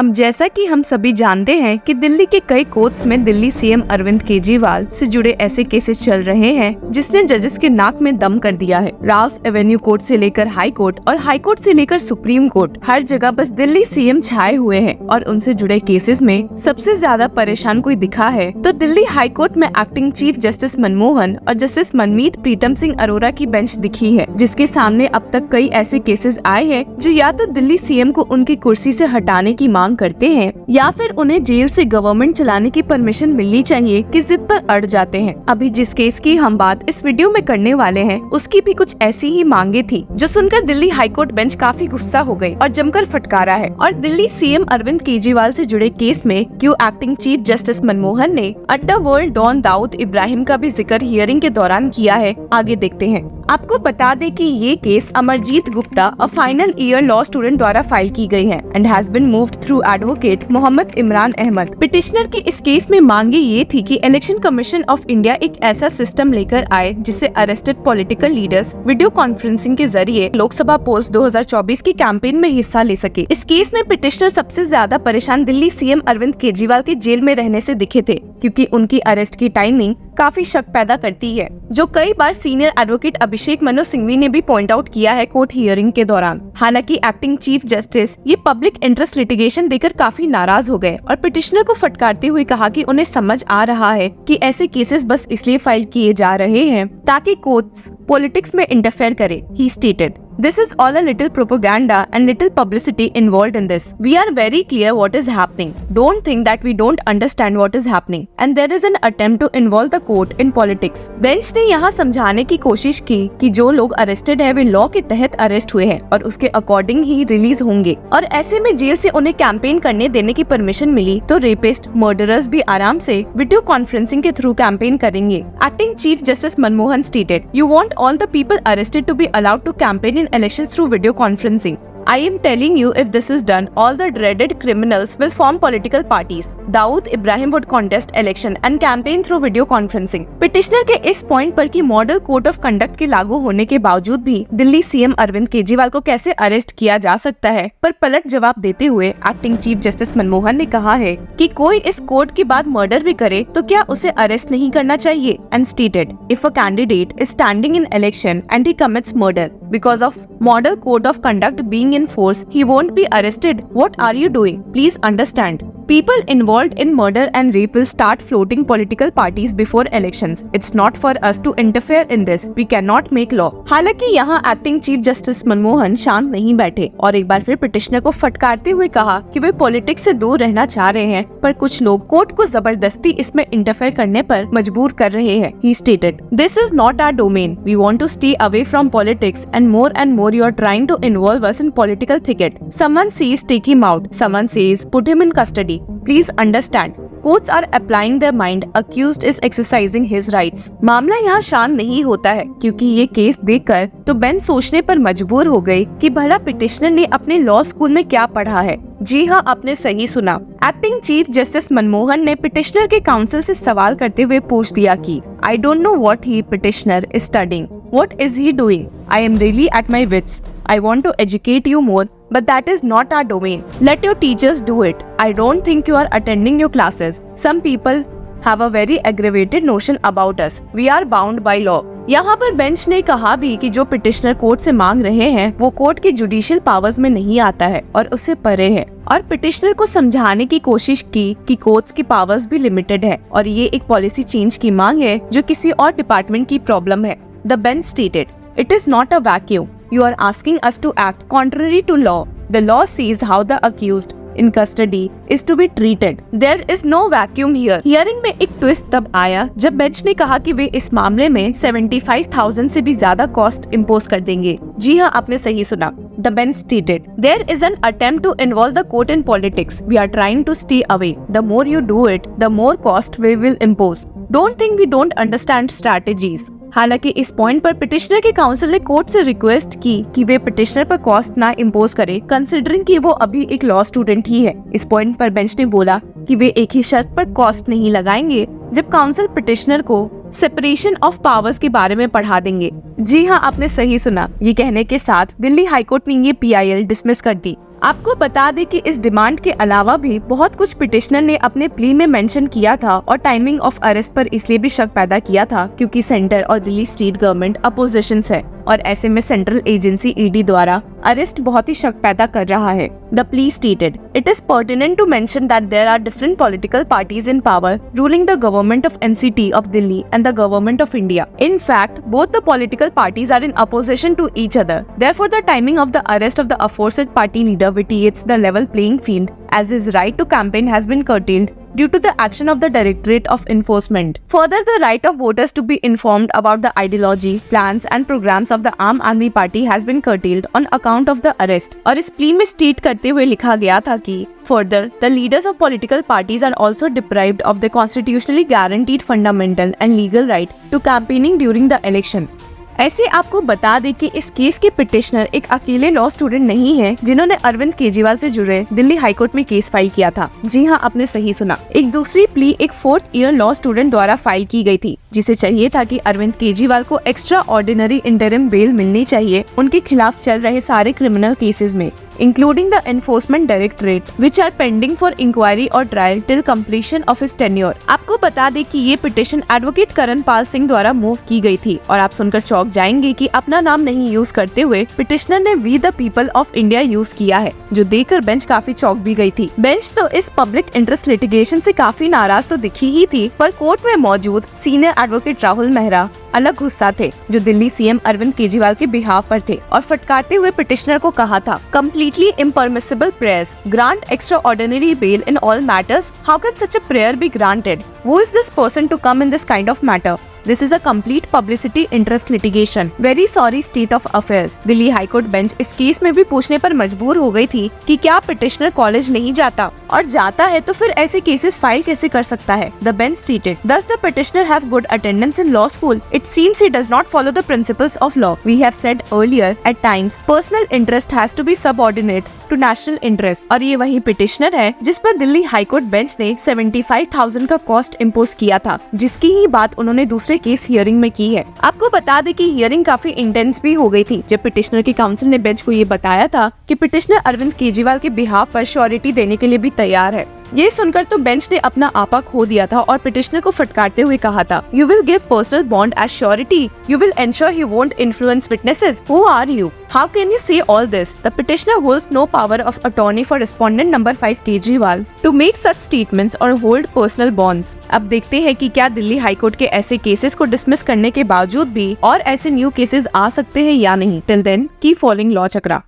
अब जैसा कि हम सभी जानते हैं कि दिल्ली के कई कोर्ट्स में दिल्ली सीएम अरविंद केजरीवाल से जुड़े ऐसे केसेस चल रहे हैं जिसने जजेस के नाक में दम कर दिया है। राउस एवेन्यू कोर्ट से लेकर हाई कोर्ट और हाई कोर्ट से लेकर सुप्रीम कोर्ट, हर जगह बस दिल्ली सीएम छाए हुए हैं और उनसे जुड़े केसेस में सबसे ज्यादा परेशान कोई दिखा है तो दिल्ली हाई कोर्ट में एक्टिंग चीफ जस्टिस मनमोहन और जस्टिस मनमीत प्रीतम सिंह अरोरा की बेंच दिखी है, जिसके सामने अब तक कई ऐसे केसेस आए हैं जो या तो दिल्ली सीएम को उनकी कुर्सी से हटाने की मांग करते हैं या फिर उन्हें जेल से गवर्नमेंट चलाने की परमिशन मिलनी चाहिए की जिद पर अड़ जाते हैं। अभी जिस केस की हम बात इस वीडियो में करने वाले हैं उसकी भी कुछ ऐसी ही मांगे थी जो सुनकर दिल्ली हाईकोर्ट बेंच काफी गुस्सा हो गई और जमकर फटकारा है। और दिल्ली सीएम अरविंद केजरीवाल से जुड़े केस में क्यों एक्टिंग चीफ जस्टिस मनमोहन ने अंडरवर्ल्ड डॉन दाऊद इब्राहिम का भी जिक्र हियरिंग के दौरान किया है, आगे देखते हैं। आपको बता दें कि ये case Amarjeet Gupta, a final year law student द्वारा फाइल की गई है and has been moved through advocate Mohammad Imran Ahmed. Petitioner की इस केस में मांगे ये थी कि इलेक्शन कमीशन ऑफ इंडिया एक ऐसा सिस्टम लेकर आए जिससे arrested political leaders video conferencing के जरिए लोकसभा पोस्ट 2024 की कैंपेन में हिस्सा ले सके। इस केस में पिटिशनर सबसे ज्यादा परेशान दिल्ली सीएम अरविंद केजरीवाल के जेल में रहने से दिखे थे, क्योंकि उनकी अरेस्ट की टाइमिंग काफी शक पैदा करती है, जो कई बार सीनियर एडवोकेट अभिषेक मनु सिंघवी ने भी पॉइंट आउट किया है कोर्ट हियरिंग के दौरान। हालांकि एक्टिंग चीफ जस्टिस ये पब्लिक इंटरेस्ट लिटिगेशन देकर काफी नाराज हो गए और पिटिशनर को फटकारते हुए कहा कि उन्हें समझ आ रहा है कि ऐसे केसेस बस इसलिए फाइल किए जा रहे हैं ताकि कोर्ट्स पॉलिटिक्स में इंटरफेयर करे। ही stated, "This is all a little propaganda and little publicity involved in this. We are very clear what is happening. Don't think that we don't understand what is happening. And there is an attempt to involve the court in politics." Bench ने यहाँ समझाने की कोशिश की कि जो लोग arrested है वे लॉ के तहत अरेस्ट हुए हैं और उसके अकॉर्डिंग ही रिलीज होंगे, और ऐसे में जेल से उन्हें कैंपेन करने देने की परमिशन मिली तो रेपिस्ट, मर्डरर्स भी आराम से वीडियो कॉन्फ्रेंसिंग के थ्रू कैंपेन करेंगे। Acting chief justice Manmohan stated, "You want all the people arrested to be allowed to campaign in elections through video conferencing. I am telling you, if this is done, all the dreaded criminals will form political parties. Dawood Ibrahim would contest election and campaign through video conferencing." Petitioner के इस point पर कि model code of conduct के लागू होने के बावजूद भी दिल्ली सीएम अरविंद केजरीवाल को कैसे अरेस्ट किया जा सकता है, पर पलट जवाब देते हुए एक्टिंग चीफ जस्टिस मनमोहन ने कहा है कि कोई इस कोड के बाद मर्डर भी करे तो क्या उसे अरेस्ट नहीं करना चाहिए, and stated, "If a candidate is standing in election and he commits murder because of model code of conduct being in force, he won't be arrested. What are you doing? Please understand. People involved in murder and rape will start floating political parties before elections. It's not for us to interfere in this. We cannot make law." हालांकि यहाँ acting chief justice Manmohan शांत नहीं बैठे और एक बार फिर petitioner को फटकारते हुए कहा कि वे पॉलिटिक्स से दूर रहना चाह रहे हैं, पर कुछ लोग कोर्ट को जबरदस्ती इसमें इंटरफेयर करने पर मजबूर कर रहे हैं। He stated, "This is not our domain. We want to stay away from politics and more you are trying to involve us in political thicket. Someone says take him out. Someone says put him in custody. Please understand. Courts are applying their mind. Accused is exercising his rights." मामला यहाँ शांत नहीं होता है, क्योंकि ये case देखकर तो बेंच सोचने पर मजबूर हो गई कि भला पिटिशनर ने अपने लॉ स्कूल में क्या पढ़ा है। जी हाँ, आपने सही सुना। एक्टिंग चीफ जस्टिस मनमोहन ने पिटिशनर के काउंसिल से सवाल करते हुए पूछ दिया कि "I don't know what he petitioner is studying. What is he doing? I am really at my wits. I want to educate you more, but that is not our domain. Let your teachers do it. I don't think you are attending your classes. Some people have a very aggravated notion about us. We are bound by law." यहाँ पर bench ने कहा भी कि जो petitioner court से मांग रहे हैं वो कोर्ट के जुडिशियल पावर्स में नहीं आता है और उससे परे है, और पिटिशनर को समझाने की कोशिश की कि कोर्ट्स की पावर्स भी लिमिटेड है और ये एक पॉलिसी चेंज की मांग है जो किसी और डिपार्टमेंट की प्रॉब्लम है। The bench stated, "It is not a vacuum. You are asking us to act contrary to law. The law says how the accused in custody is to be treated. There is no vacuum here." Hearing में एक twist तब आया जब bench ने कहा कि वे इस मामले में 75,000 से भी ज्यादा कॉस्ट इम्पोज कर देंगे। जी हाँ, आपने सही सुना। The bench stated, "There is an attempt to involve the court in politics. We are trying to stay away. The more you do it, the more cost we will impose. Don't think we don't understand strategies." हालांकि इस point पर petitioner के council ने court से request की कि वे petitioner पर cost ना इम्पोज करे, कंसिडरिंग कि वो अभी एक लॉ स्टूडेंट ही है। इस पॉइंट पर बेंच ने बोला कि वे एक ही शर्त पर कॉस्ट नहीं लगाएंगे जब काउंसिल पिटिशनर को सेपरेशन ऑफ पावर्स के बारे में पढ़ा देंगे। जी हाँ, आपने सही सुना। ये कहने के साथ दिल्ली हाईकोर्ट ने ये PIL डिसमिस कर दी। आपको बता दें कि इस डिमांड के अलावा भी बहुत कुछ पिटिशनर ने अपने प्ली में मेंशन किया था और टाइमिंग ऑफ अरेस्ट पर इसलिए भी शक पैदा किया था क्योंकि सेंटर और दिल्ली स्टेट गवर्नमेंट अपोजिशन है और ऐसे में सेंट्रल एजेंसी ईडी द्वारा अरेस्ट बहुत ही शक पैदा कर रहा है। The plea stated, it is pertinent to mention that there are different political parties in power ruling the government of NCT of Delhi and the government of India. In fact, both the political parties are in opposition to each other. Therefore, the timing of the arrest of the aforesaid party leader vitiates the level playing field, as his right to campaign has been curtailed due to the action of the Directorate of Enforcement. Further, the right of voters to be informed about the ideology, plans and programs of the Aam Aadmi Party has been curtailed on account of the arrest. और इस plea में state करते हुए लिखा गया था कि Further, the leaders of political parties are also deprived of the constitutionally guaranteed fundamental and legal right to campaigning during the election. ऐसे आपको बता दें कि इस केस के पिटिशनर एक अकेले लॉ स्टूडेंट नहीं है जिन्होंने अरविंद केजरीवाल से जुड़े दिल्ली हाईकोर्ट में केस फाइल किया था। जी हाँ, आपने सही सुना। एक दूसरी प्ली एक 4th ईयर लॉ स्टूडेंट द्वारा फाइल की गई थी जिसे चाहिए था कि अरविंद केजरीवाल को एक्स्ट्रा ऑर्डिनरी इंटरिम बेल मिलनी चाहिए उनके खिलाफ चल रहे सारे क्रिमिनल केसेस में, including the Enforcement Directorate, which are pending for inquiry or trial till completion of his tenure. आपको बता दें कि ये पिटिशन एडवोकेट करण पाल सिंह द्वारा मूव की गई थी और आप सुनकर चौंक जाएंगे कि अपना नाम नहीं यूज करते हुए पिटिशनर ने we the people of India use किया है, जो देखकर बेंच काफी चौंक भी गई थी। बेंच तो इस पब्लिक इंटरेस्ट लिटिगेशन से काफी नाराज तो दिखी ही थी, पर कोर्ट में मौजूद सीनियर एडवोकेट राहुल मेहरा अलग गुस्सा थे, जो दिल्ली सीएम अरविंद केजरीवाल के बिहाफ पर थे और फटकारते हुए पिटिशनर को कहा था, completely impermissible prayers grant extraordinary bail in all matters. How can such a prayer be granted? Who is this person to come in this kind of matter? This is a complete publicity interest litigation. Very sorry state of affairs. Delhi high court bench इस case में भी पूछने पर मजबूर हो गई थी कि क्या पिटिशनर कॉलेज नहीं जाता और जाता है तो फिर ऐसे केसेस फाइल कैसे कर सकता है। The bench stated, thus the petitioner have good attendance in law school. It seems he does not follow the principles of law. We have said earlier, at times personal interest has to be subordinate to national interest. और ये वही petitioner है जिस पर Delhi high court bench ने 75,000 का cost impose किया था, जिसकी ही बात उन्होंने दूसरे केस हियरिंग में की है। आपको बता दें कि हियरिंग काफी इंटेंस भी हो गई थी जब पिटिशनर की काउंसिल ने बेंच को ये बताया था कि पिटिशनर अरविंद केजरीवाल के बिहाफ पर श्योरिटी देने के लिए भी तैयार है। ये सुनकर तो बेंच ने अपना आपा खो दिया था और पिटिशनर को फटकारते हुए कहा था, you will give personal bond as surety, you will ensure he won't influence witnesses, who are you, how can you say all this? The petitioner holds no power of attorney for respondent number 5 Kejriwal to make such statements और hold personal bonds. अब देखते हैं कि क्या Delhi high court के ऐसे cases को dismiss करने के बावजूद भी और ऐसे न्यू केसेस आ सकते हैं या नहीं। Till then keep following law चक्रा।